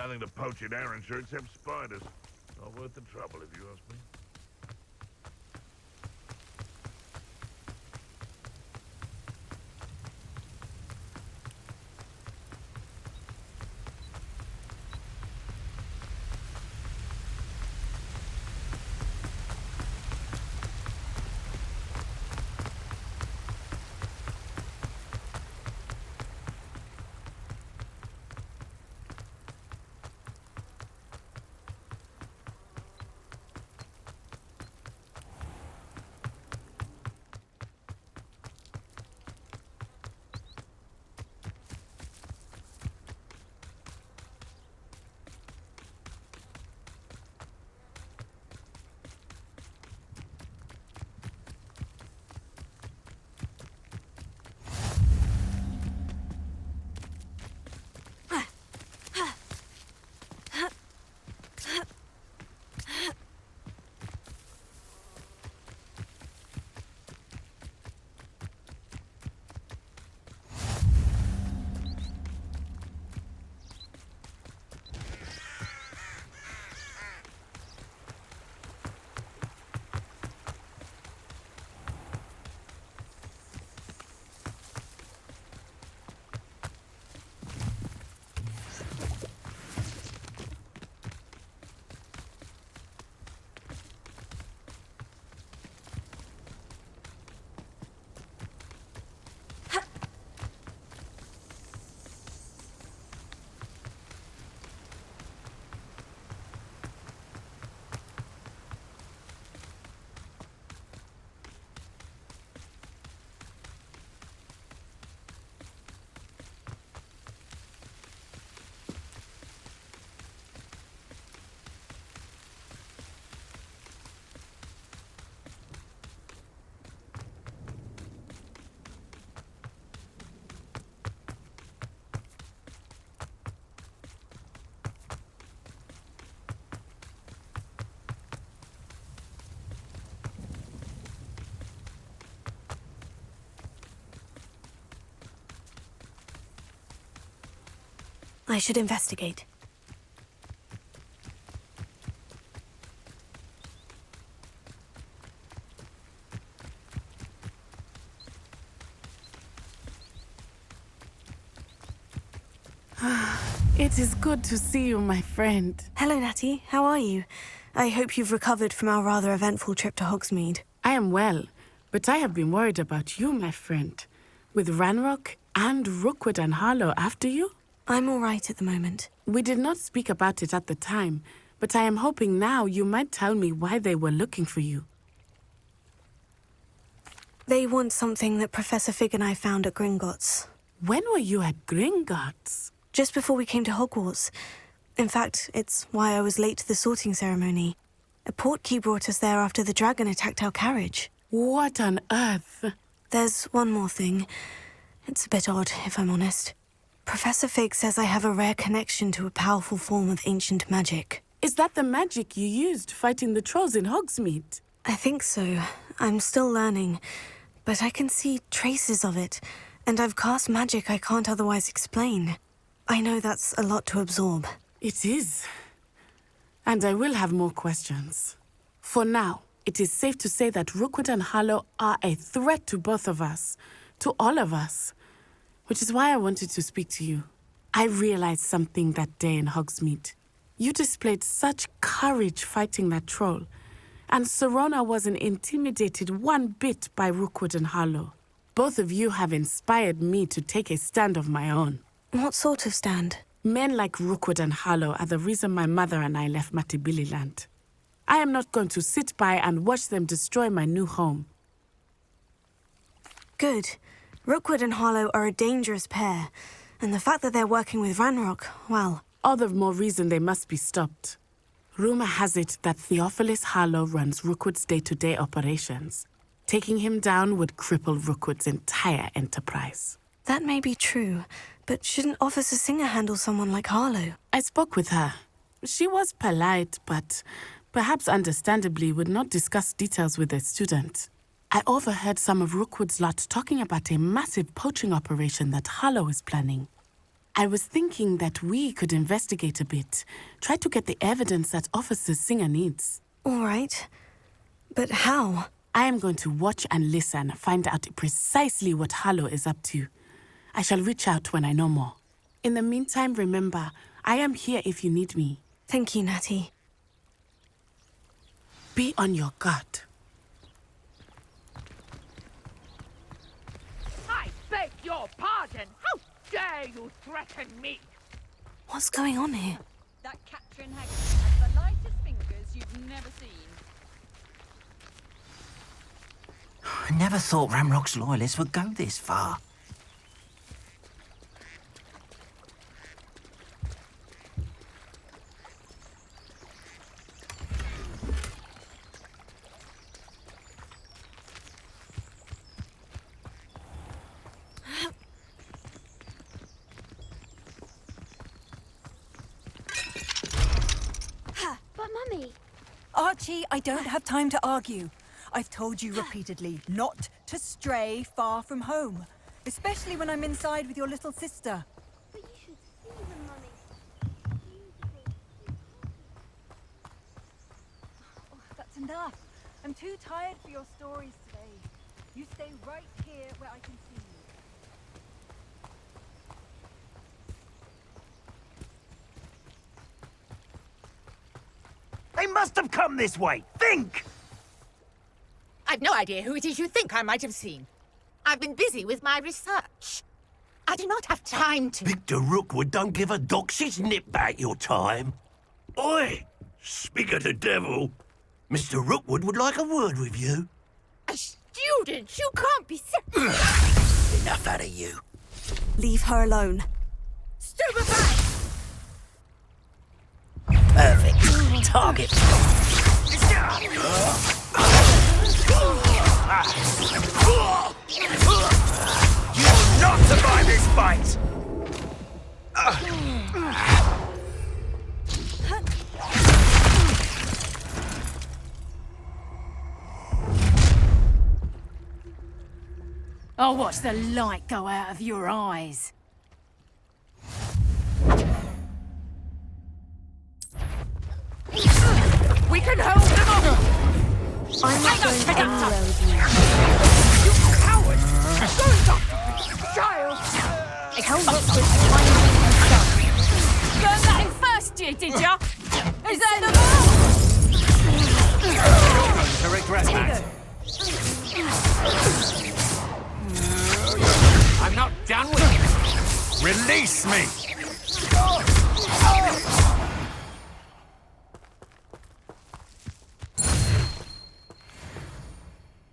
Nothing to poach in Arrowshire except spiders. Not worth the trouble, if you ask me. I should investigate. It is good to see you, my friend. Hello, Natty. How are you? I hope you've recovered from our rather eventful trip to Hogsmeade. I am well, but I have been worried about you, my friend. With Ranrock and Rookwood and Harlow after you? I'm all right at the moment. We did not speak about it at the time, but I am hoping now you might tell me why they were looking for you. They want something that Professor Fig and I found at Gringotts. When were you at Gringotts? Just before we came to Hogwarts. In fact, it's why I was late to the sorting ceremony. A portkey brought us there after the dragon attacked our carriage. What on earth? There's one more thing. It's a bit odd, if I'm honest. Professor Fig says I have a rare connection to a powerful form of ancient magic. Is that the magic you used fighting the trolls in Hogsmeade? I think so. I'm still learning, but I can see traces of it, and I've cast magic I can't otherwise explain. I know that's a lot to absorb. It is. And I will have more questions. For now, it is safe to say that Rookwood and Harlow are a threat to both of us, to all of us. Which is why I wanted to speak to you. I realized something that day in Hogsmeade. You displayed such courage fighting that troll, and Serona wasn't intimidated one bit by Rookwood and Harlow. Both of you have inspired me to take a stand of my own. What sort of stand? Men like Rookwood and Harlow are the reason my mother and I left Matabeleland. I am not going to sit by and watch them destroy my new home. Good. Rookwood and Harlow are a dangerous pair, and the fact that they're working with Ranrock, well... All the more reason they must be stopped. Rumor has it that Theophilus Harlow runs Rookwood's day-to-day operations. Taking him down would cripple Rookwood's entire enterprise. That may be true, but shouldn't Officer Singer handle someone like Harlow? I spoke with her. She was polite, but perhaps understandably would not discuss details with a student. I overheard some of Rookwood's lot talking about a massive poaching operation that Harlow is planning. I was thinking that we could investigate a bit. Try to get the evidence that Officer Singer needs. All right. But how? I am going to watch and listen, find out precisely what Harlow is up to. I shall reach out when I know more. In the meantime, remember, I am here if you need me. Thank you, Natty. Be on your guard. I beg your pardon! How dare you threaten me? What's going on here? That Catherine Haggerty has the lightest fingers you've never seen. I never thought Ramrock's loyalists would go this far. But Mummy... Archie, I don't have time to argue. I've told you repeatedly not to stray far from home, especially when I'm inside with your little sister. But you should see them, Mummy. Oh, that's enough. I'm too tired for your stories today. You stay right here where I can see you. They must have come this way. Think! I've no idea who it is you think I might have seen. I've been busy with my research. I do not have time to... Victor Rookwood don't give a doxy's nip back your time. Oi! Speak of the devil. Mr. Rookwood would like a word with you. A student? You can't be... Enough out of you. Leave her alone. Stupefy! Perfect. Target. You will not survive this fight! I'll watch the light go out of your eyes. We can hold them off! I'm not going anywhere with you. You coward! Don't up! Child! Hogwarts was finding stuff. Learned that in first year, did ya? Is that the To regret that. I'm not done with you. Release me!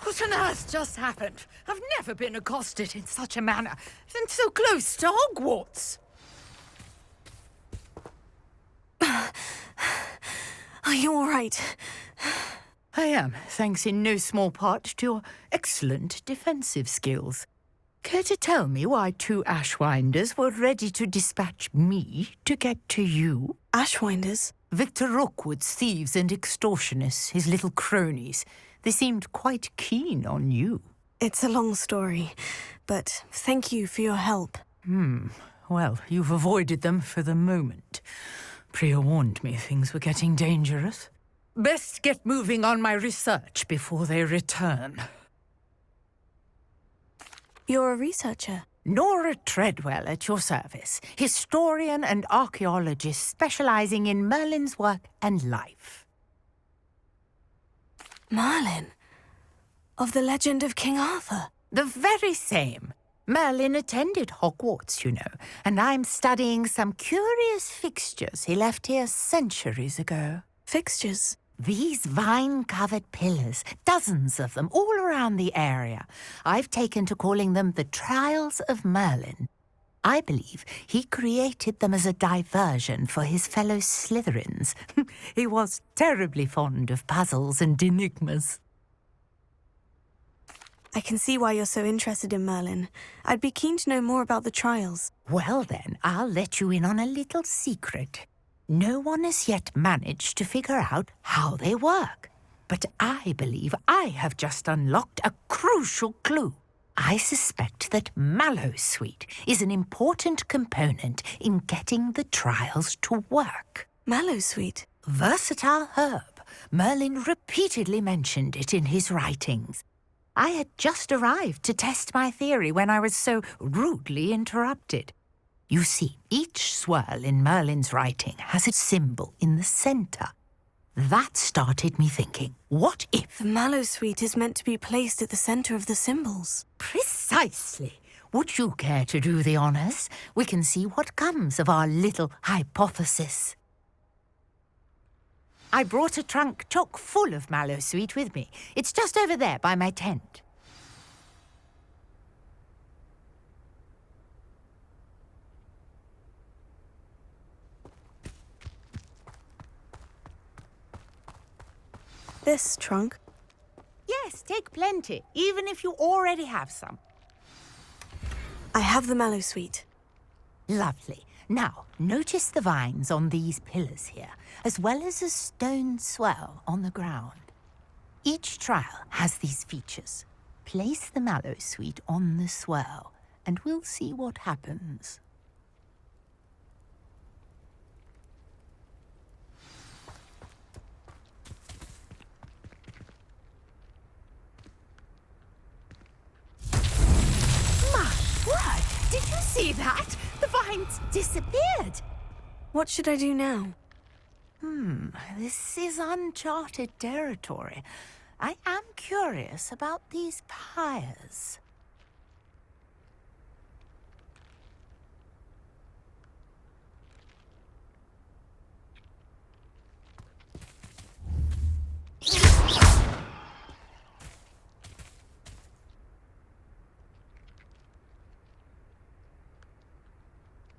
What on earth just happened? I've never been accosted in such a manner, and so close to Hogwarts. Are you all right? I am, thanks in no small part to your excellent defensive skills. Care to tell me why two Ashwinders were ready to dispatch me to get to you? Ashwinders? Victor Rookwood's thieves and extortionists, his little cronies. They seemed quite keen on you. It's a long story, but thank you for your help. Well, you've avoided them for the moment. Priya warned me things were getting dangerous. Best get moving on my research before they return. You're a researcher. Nora Treadwell at your service, historian and archaeologist specializing in Merlin's work and life. Merlin? Of the legend of King Arthur? The very same. Merlin attended Hogwarts, you know, and I'm studying some curious fixtures he left here centuries ago. Fixtures? These vine-covered pillars, dozens of them, all around the area. I've taken to calling them the Trials of Merlin. I believe he created them as a diversion for his fellow Slytherins. He was terribly fond of puzzles and enigmas. I can see why you're so interested in Merlin. I'd be keen to know more about the trials. Well then, I'll let you in on a little secret. No one has yet managed to figure out how they work. But I believe I have just unlocked a crucial clue. I suspect that mallowsweet is an important component in getting the trials to work. Mallowsweet. Versatile herb. Merlin repeatedly mentioned it in his writings. I had just arrived to test my theory when I was so rudely interrupted. You see, each swirl in Merlin's writing has a symbol in the centre. That started me thinking, what if... The mallowsweet is meant to be placed at the center of the symbols. Precisely. Would you care to do the honours? We can see what comes of our little hypothesis. I brought a trunk chock full of mallowsweet with me. It's just over there by my tent. This trunk? Yes, take plenty, even if you already have some. I have the mallowsweet. Lovely. Now, notice the vines on these pillars here, as well as a stone swell on the ground. Each trial has these features. Place the mallowsweet on the swell, and we'll see what happens. What? Did you see that? The vines disappeared. What should I do now? This is uncharted territory. I am curious about these pyres.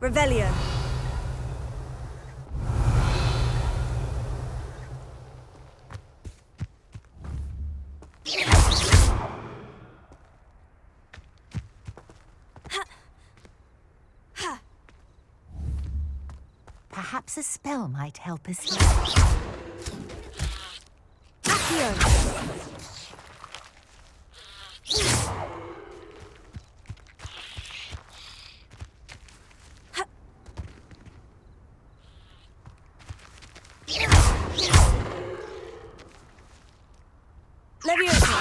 Revelio. Perhaps a spell might help us here. Accio. Leviosa.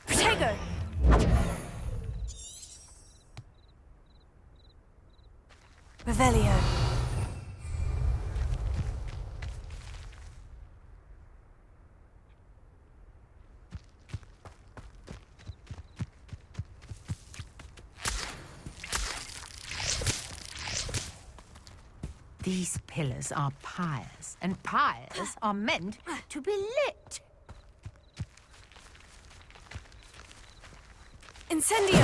Protego. Revelio. These pillars are pyres, and pyres are meant to be lit. Incendio.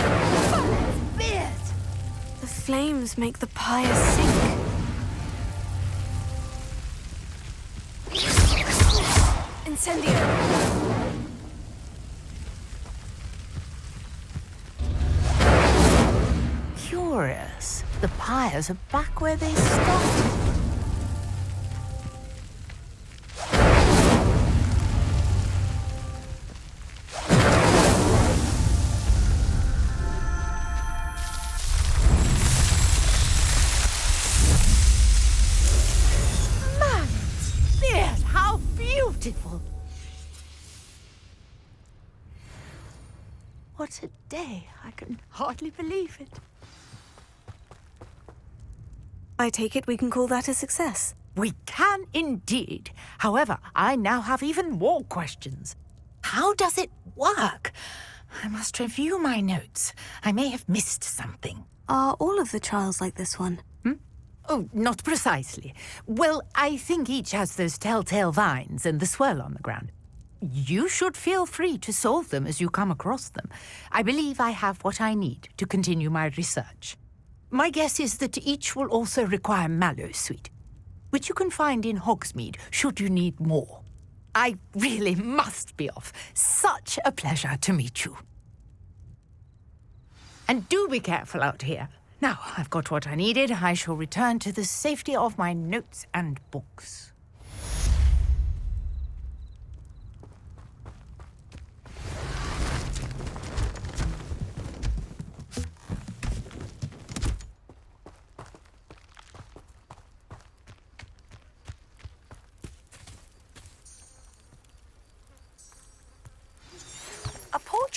Beard! The flames make the pyre sink. Incendio. Curious. The pyres are back where they started. Man, Beard, how beautiful! What a day. I can hardly believe it. I take it we can call that a success. We can indeed. However, I now have even more questions. How does it work? I must review my notes. I may have missed something. Are all of the trials like this one? Oh, not precisely. Well, I think each has those telltale vines and the swirl on the ground. You should feel free to solve them as you come across them. I believe I have what I need to continue my research. My guess is that each will also require mallowsweet, which you can find in Hogsmeade should you need more. I really must be off. Such a pleasure to meet you. And do be careful out here. Now, I've got what I needed. I shall return to the safety of my notes and books.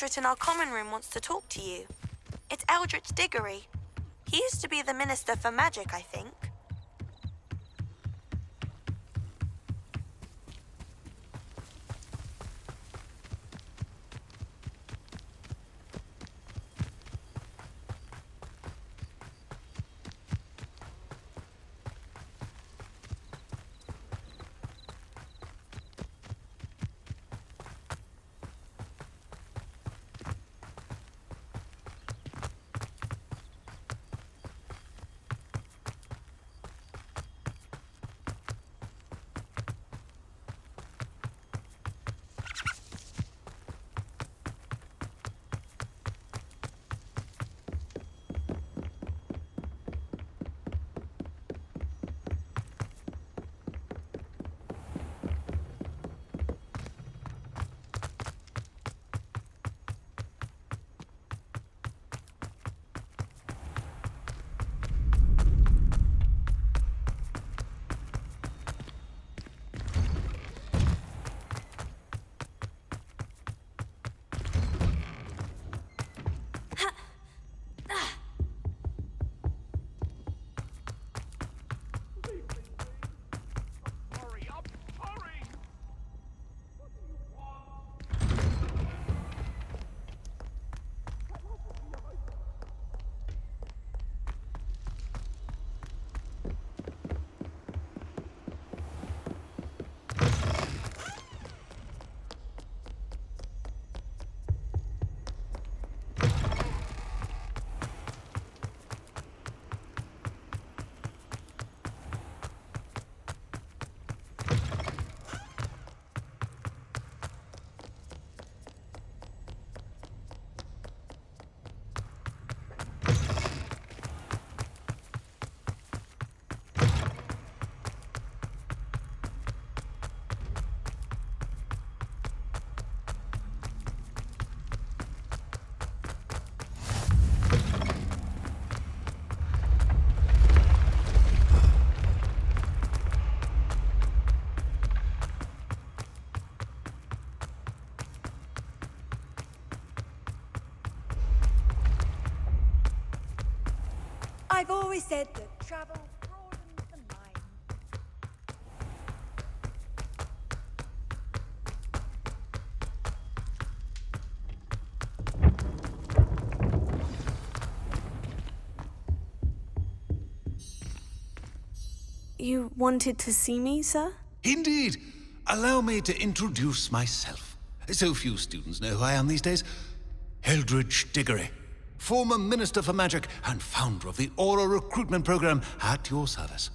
portrait in our common room wants to talk to you. It's Eldritch Diggory. He used to be the Minister for Magic, I think. Hurry up! Hurry! I've always said that travel broadens the mind. You wanted to see me, sir? Indeed. Allow me to introduce myself. So few students know who I am these days. Eldritch Diggory, former Minister for Magic and founder of the Aura recruitment program at your service.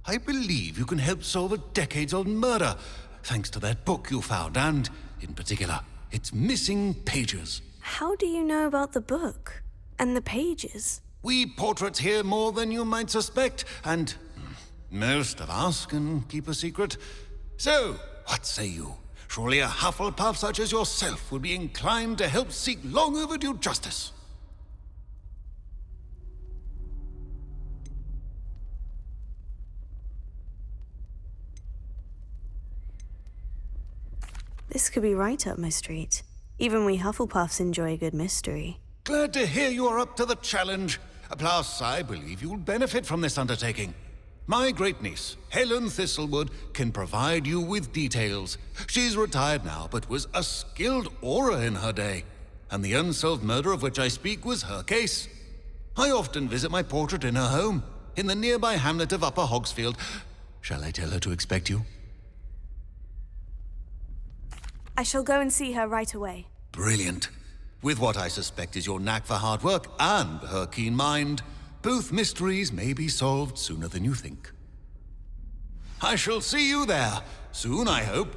I believe you can help solve a decades-old murder, thanks to that book you found, and, in particular, its missing pages. How do you know about the book? And the pages? We portraits hear more than you might suspect, and most of us can keep a secret. So, what say you? Surely a Hufflepuff such as yourself would be inclined to help seek long overdue justice. This could be right up my street. Even we Hufflepuffs enjoy a good mystery. Glad to hear you are up to the challenge. Plus, I believe you'll benefit from this undertaking. My great-niece, Helen Thistlewood, can provide you with details. She's retired now, but was a skilled aura in her day. And the unsolved murder of which I speak was her case. I often visit my portrait in her home, in the nearby hamlet of Upper Hogsfield. Shall I tell her to expect you? I shall go and see her right away. Brilliant. With what I suspect is your knack for hard work and her keen mind, both mysteries may be solved sooner than you think. I shall see you there, soon I hope.